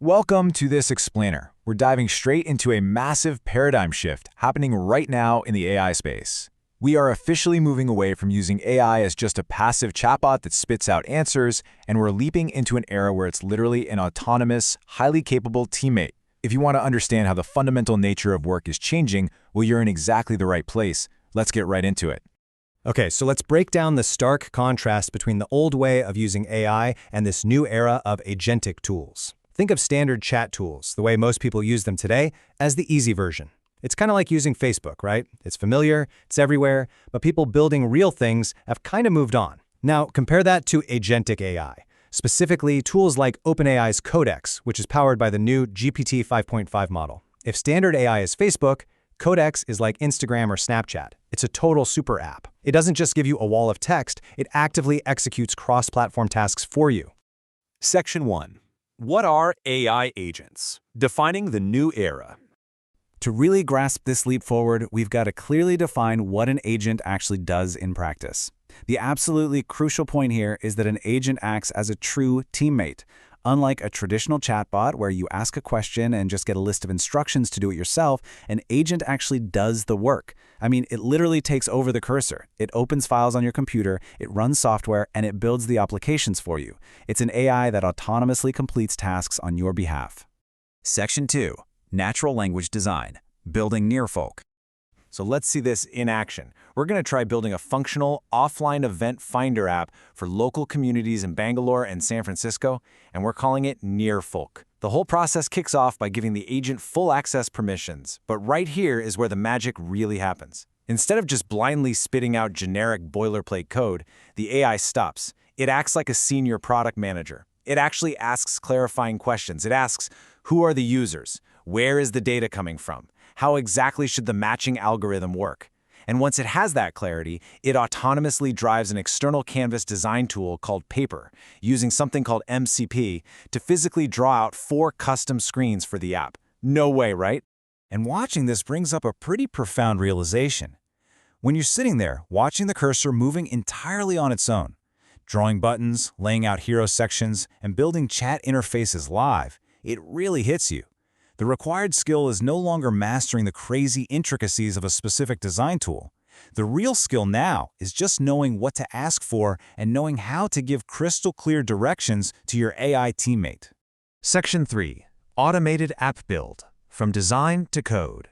Welcome to this explainer. We're diving straight into a massive paradigm shift happening right now in the AI space. We are officially moving away from using AI as just a passive chatbot that spits out answers, and we're leaping into an era where it's literally an autonomous, highly capable teammate. If you want to understand how the fundamental nature of work is changing, well, you're in exactly the right place. Let's get right into it. Okay, so let's break down the stark contrast between the old way of using AI and this new era of agentic tools. Think of standard chat tools, the way most people use them today, as the easy version. It's kind of like using Facebook, right? It's familiar, it's everywhere, but people building real things have kind of moved on. Now, compare that to agentic AI, specifically tools like OpenAI's Codex, which is powered by the new GPT 5.5 model. If standard AI is Facebook, Codex is like Instagram or Snapchat. It's a total super app. It doesn't just give you a wall of text, it actively executes cross-platform tasks for you. Section 1. What are AI agents? Defining the new era. To really grasp this leap forward, we've got to clearly define what an agent actually does in practice. The absolutely crucial point here is that an agent acts as a true teammate. Unlike a traditional chatbot where you ask a question and just get a list of instructions to do it yourself, an agent actually does the work. I mean, it literally takes over the cursor. It opens files on your computer, it runs software, and it builds the applications for you. It's an AI that autonomously completes tasks on your behalf. Section 2. Natural Language Design. Building Nearfolk. So let's see this in action. We're going to try building a functional offline event finder app for local communities in Bangalore and San Francisco, and we're calling it Nearfolk. The whole process kicks off by giving the agent full access permissions, but right here is where the magic really happens. Instead of just blindly spitting out generic boilerplate code, the AI stops. It acts like a senior product manager. It actually asks clarifying questions. It asks, who are the users? Where is the data coming from? How exactly should the matching algorithm work? And once it has that clarity, it autonomously drives an external canvas design tool called Paper, using something called MCP to physically draw out 4 custom screens for the app. No way, right? And watching this brings up a pretty profound realization. When you're sitting there, watching the cursor moving entirely on its own, drawing buttons, laying out hero sections, and building chat interfaces live, it really hits you. The required skill is no longer mastering the crazy intricacies of a specific design tool. The real skill now is just knowing what to ask for and knowing how to give crystal clear directions to your AI teammate. Section 3. Automated App Build. From Design to Code.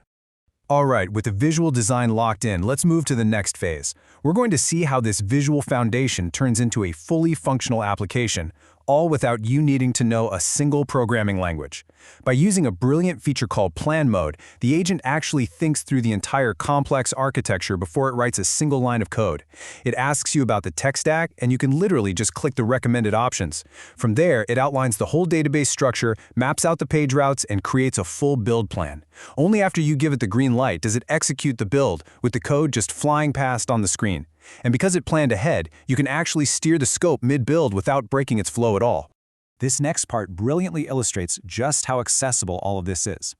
All right, with the visual design locked in, let's move to the next phase. We're going to see how this visual foundation turns into a fully functional application, all without you needing to know a single programming language. By using a brilliant feature called Plan Mode, the agent actually thinks through the entire complex architecture before it writes a single line of code. It asks you about the tech stack, and you can literally just click the recommended options. From there, it outlines the whole database structure, maps out the page routes, and creates a full build plan. Only after you give it the green light does it execute the build, with the code just flying past on the screen. And because it planned ahead, you can actually steer the scope mid-build without breaking its flow at all. This next part brilliantly illustrates just how accessible all of this is.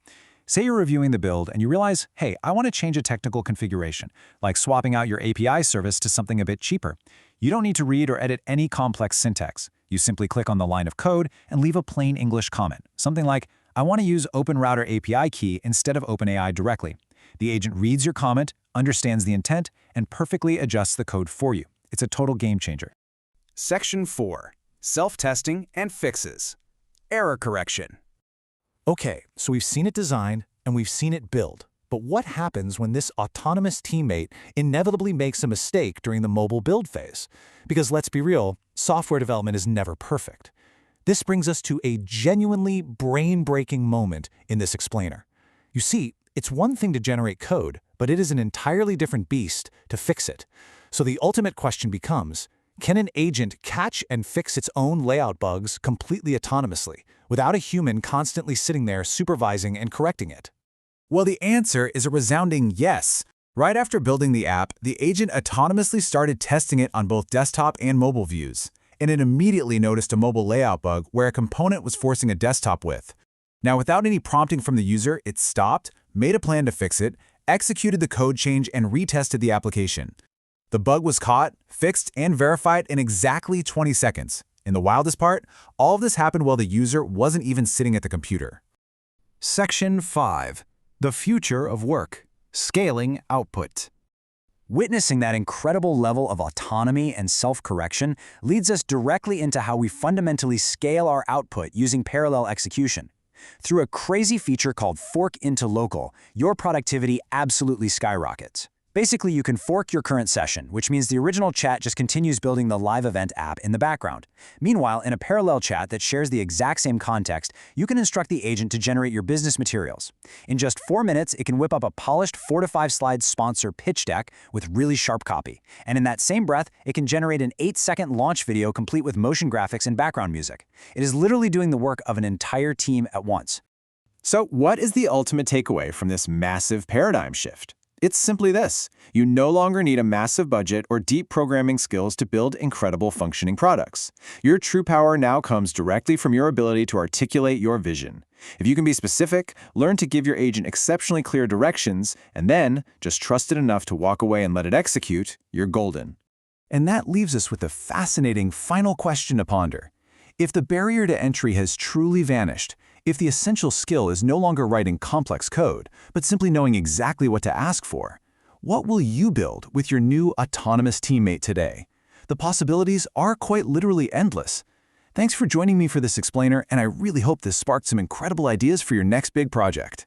Say you're reviewing the build and you realize, hey, I want to change a technical configuration, like swapping out your API service to something a bit cheaper. You don't need to read or edit any complex syntax. You simply click on the line of code and leave a plain English comment, something like, I want to use OpenRouter API key instead of OpenAI directly. The agent reads your comment, understands the intent, and perfectly adjusts the code for you. It's a total game changer. Section 4. Self-testing and fixes. Error correction. Okay, so we've seen it designed and we've seen it build. But what happens when this autonomous teammate inevitably makes a mistake during the mobile build phase? Because let's be real, software development is never perfect. This brings us to a genuinely brain-breaking moment in this explainer. You see, it's one thing to generate code, but it is an entirely different beast to fix it. So the ultimate question becomes, can an agent catch and fix its own layout bugs completely autonomously, without a human constantly sitting there supervising and correcting it? Well, the answer is a resounding yes. Right after building the app, the agent autonomously started testing it on both desktop and mobile views, and it immediately noticed a mobile layout bug where a component was forcing a desktop width. Now, without any prompting from the user, it stopped, made a plan to fix it, executed the code change, and retested the application. The bug was caught, fixed, and verified in exactly 20 seconds. And the wildest part, all of this happened while the user wasn't even sitting at the computer. Section 5. The future of work. Scaling output. Witnessing that incredible level of autonomy and self-correction leads us directly into how we fundamentally scale our output using parallel execution. Through a crazy feature called Fork into Local, your productivity absolutely skyrockets. Basically, you can fork your current session, which means the original chat just continues building the live event app in the background. Meanwhile, in a parallel chat that shares the exact same context, you can instruct the agent to generate your business materials. In just 4 minutes, it can whip up a polished 4 to 5 slide sponsor pitch deck with really sharp copy. And in that same breath, it can generate an 8-second launch video complete with motion graphics and background music. It is literally doing the work of an entire team at once. So what is the ultimate takeaway from this massive paradigm shift? It's simply this. You no longer need a massive budget or deep programming skills to build incredible functioning products. Your true power now comes directly from your ability to articulate your vision. If you can be specific, learn to give your agent exceptionally clear directions, and then just trust it enough to walk away and let it execute, you're golden. And that leaves us with a fascinating final question to ponder. If the barrier to entry has truly vanished, if the essential skill is no longer writing complex code, but simply knowing exactly what to ask for, what will you build with your new autonomous teammate today? The possibilities are quite literally endless. Thanks for joining me for this explainer, and I really hope this sparked some incredible ideas for your next big project.